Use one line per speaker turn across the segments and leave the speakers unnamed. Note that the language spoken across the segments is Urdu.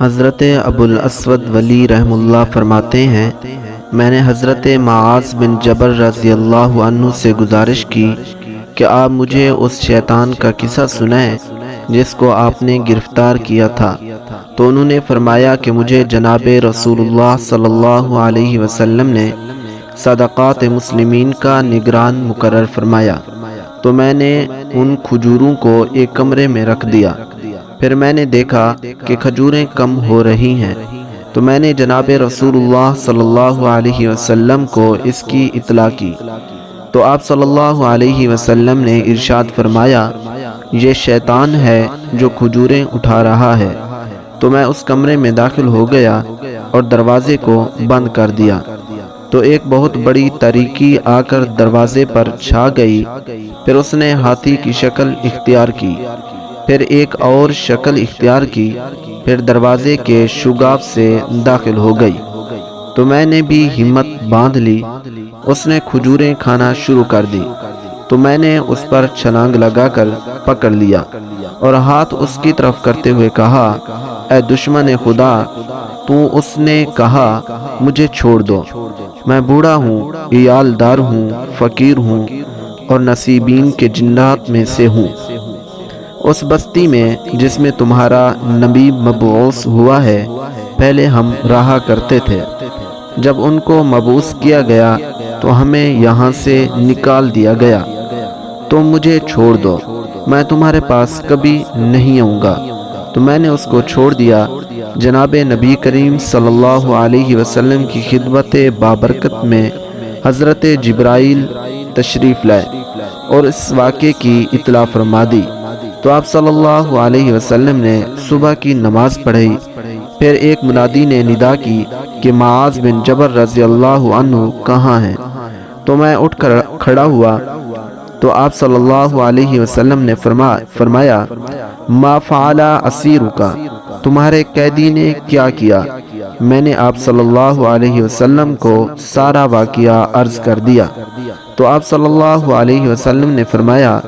حضرت ابوالاسود ولی رحم اللہ فرماتے ہیں، میں نے حضرت معاذ بن جبل رضی اللہ عنہ سے گزارش کی کہ آپ مجھے اس شیطان کا قصہ سنائیں جس کو آپ نے گرفتار کیا تھا۔ تو انہوں نے فرمایا کہ مجھے جناب رسول اللہ صلی اللہ علیہ وسلم نے صدقات مسلمین کا نگران مقرر فرمایا، تو میں نے ان کھجوروں کو ایک کمرے میں رکھ دیا۔ پھر میں نے دیکھا کہ کھجوریں کم ہو رہی ہیں، تو میں نے جناب رسول اللہ صلی اللہ علیہ وسلم کو اس کی اطلاع کی، تو آپ صلی اللہ علیہ وسلم نے ارشاد فرمایا، یہ شیطان ہے جو کھجوریں اٹھا رہا ہے۔ تو میں اس کمرے میں داخل ہو گیا اور دروازے کو بند کر دیا، تو ایک بہت بڑی تاریکی آ کر دروازے پر چھا گئی۔ پھر اس نے ہاتھی کی شکل اختیار کی، پھر ایک اور شکل اختیار کی، پھر دروازے کے شگاف سے داخل ہو گئی۔ تو میں نے بھی ہمت باندھ لی، اس نے کھجوریں کھانا شروع کر دی، تو میں نے اس پر چھلانگ لگا کر پکڑ لیا اور ہاتھ اس کی طرف کرتے ہوئے کہا، اے دشمن خدا، تو اس نے کہا، مجھے چھوڑ دو، میں بوڑھا ہوں، عیال دار ہوں، فقیر ہوں اور نصیبین کے جنات میں سے ہوں۔ اس بستی میں جس میں تمہارا نبی مبعوث ہوا ہے، پہلے ہم رہا کرتے تھے۔ جب ان کو مبعوث کیا گیا تو ہمیں یہاں سے نکال دیا گیا، تم مجھے چھوڑ دو، میں تمہارے پاس کبھی نہیں آؤں گا۔ تو میں نے اس کو چھوڑ دیا۔ جناب نبی کریم صلی اللہ علیہ وسلم کی خدمت بابرکت میں حضرت جبرائیل تشریف لائے اور اس واقعے کی اطلاع فرما دی۔ تو آپ صلی اللہ علیہ وسلم نے صبح کی نماز پڑھی، پھر ایک منادی نے ندا کی کہ معاذ بن جبل رضی اللہ عنہ کہاں ہیں؟ تو میں اٹھ کر کھڑا ہوا، تو آپ صلی اللہ علیہ وسلم نے فرمایا، ما فعل اسیرک، تمہارے قیدی نے کیا کیا؟ میں نے آپ صلی اللہ علیہ وسلم کو سارا واقعہ عرض کر دیا، تو آپ صلی اللہ علیہ وسلم نے فرمایا،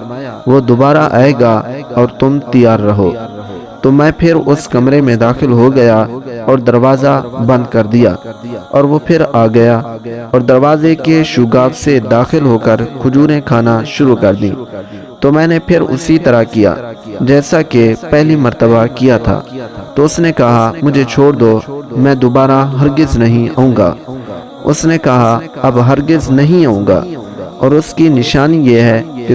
وہ دوبارہ آئے گا اور تم تیار رہو۔ تو میں پھر اس کمرے میں داخل ہو گیا اور دروازہ بند کر دیا، اور وہ پھر آ گیا اور دروازے کے شگاف سے داخل ہو کر کھجوریں کھانا شروع کر دیں۔ تو میں نے پھر اسی طرح کیا جیسا کہ پہلی مرتبہ کیا تھا۔ تو اس نے کہا، مجھے چھوڑ دو، میں دوبارہ ہرگز نہیں آؤں گا۔ اس نے کہا، اب ہرگز نہیں آؤں گا، اور اس کی نشانی یہ ہے کہ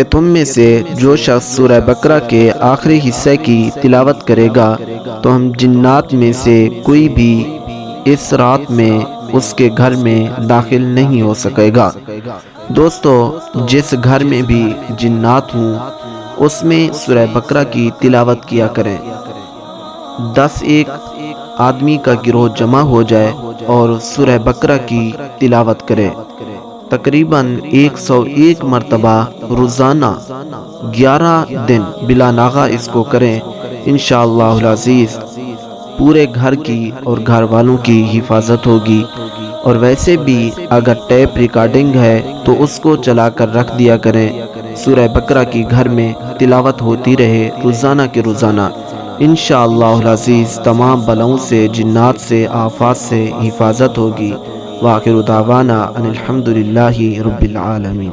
تم میں سے جو شخص سورہ بقرہ کے آخری حصے کی تلاوت کرے گا تو ہم جنات میں سے کوئی بھی اس رات میں اس کے گھر میں داخل نہیں ہو سکے گا۔ دوستو، جس گھر میں بھی جنات ہوں اس میں سورہ بقرہ کی تلاوت کیا کریں۔ 10 آدمی کا گروہ جمع ہو جائے اور سورہ بقرہ کی تلاوت کرے، تقریباً 101 مرتبہ روزانہ 11 دن بلا ناغہ اس کو کریں، انشاءاللہ العزیز پورے گھر کی اور گھر والوں کی حفاظت ہوگی۔ اور ویسے بھی اگر ٹیپ ریکارڈنگ ہے تو اس کو چلا کر رکھ دیا کریں، سورہ بقرہ کی گھر میں تلاوت ہوتی رہے روزانہ کے روزانہ، انشاءاللہ العزیز تمام بلاؤں سے، جنات سے، آفات سے حفاظت ہوگی۔ وآخر دعوانا ان الحمدللہ رب العالمین۔